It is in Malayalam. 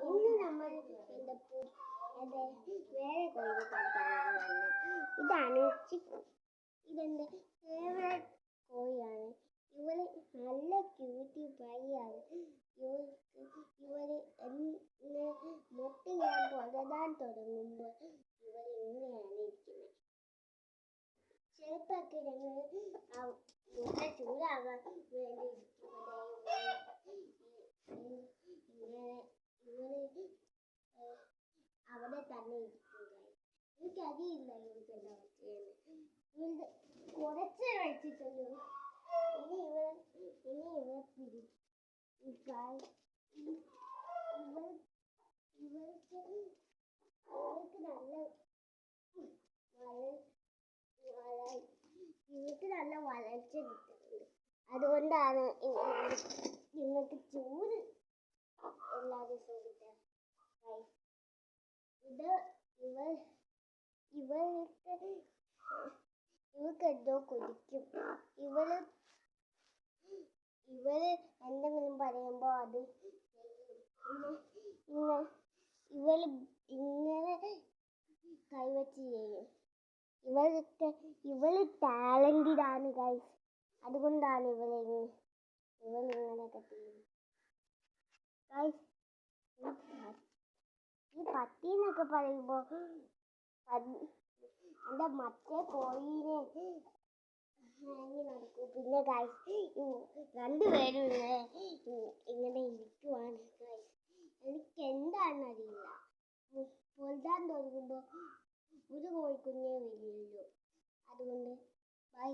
ഇന്ന് നമ്മൾ വേറെ കോഴിയെ കളിക്കാനാണ് വന്നത്. ഇതാണ് ഇതെൻ്റെ ഫേവറേറ്റ് കോഴിയാണ്. ഇവള് നല്ല ക്യൂട്ടി പൈയാണ്. ഇവര് മുട്ട ഞാൻ പൊടരാൻ തുടങ്ങുമ്പോൾ ഇവർ ഇങ്ങനെയാണ് ഇരിക്കുന്നത്. ചിലപ്പോഴൊക്കെ ഞങ്ങൾ മുട്ട ചൂടാകാൻ വേണ്ടി അവിടെ തന്നെ ഇരിക്കുക. എനിക്കറിയില്ല ഇവർക്ക് എന്താ പറ്റിയത്. കുറച്ച് കഴിച്ചിട്ടുള്ളൂ. ഇനി ഇവർ ഇവർക്ക് നല്ല വളർച്ച കിട്ടുന്നുണ്ട്. അതുകൊണ്ടാണ് നിങ്ങൾക്ക് ചൂട് എല്ലാ ദിവസവും കിട്ടുക. ഇവർക്ക് എന്തോ കുടിക്കും. ഇവര് എന്തെങ്കിലും പറയുമ്പോൾ അത് ഇവര് ഇങ്ങനെ കൈവച്ച് ചെയ്യും. ഇവള് ടാലന്റഡ് ആണ് ഗൈസ്. അതുകൊണ്ടാണ് ഇവളിങ്ങനെയൊക്കെ ചെയ്യുന്നത്. ഗൈസ്, ഈ പട്ടി എന്നൊക്കെ പറയുമ്പോൾ എൻ്റെ മറ്റേ കോഴീനെ നടക്കും. പിന്നെ ഗൈസ്, രണ്ടുപേരും ഇങ്ങനെ ഇരിക്കുവാണ് ഗൈസ്. എനിക്ക് എന്താണെന്നറിയില്ല. പൊരുതാൻ തുടങ്ങുമ്പോൾ ഒരു കോഴിക്കുഞ്ഞേ വരികയുള്ളൂ. അതുകൊണ്ട് ബൈ.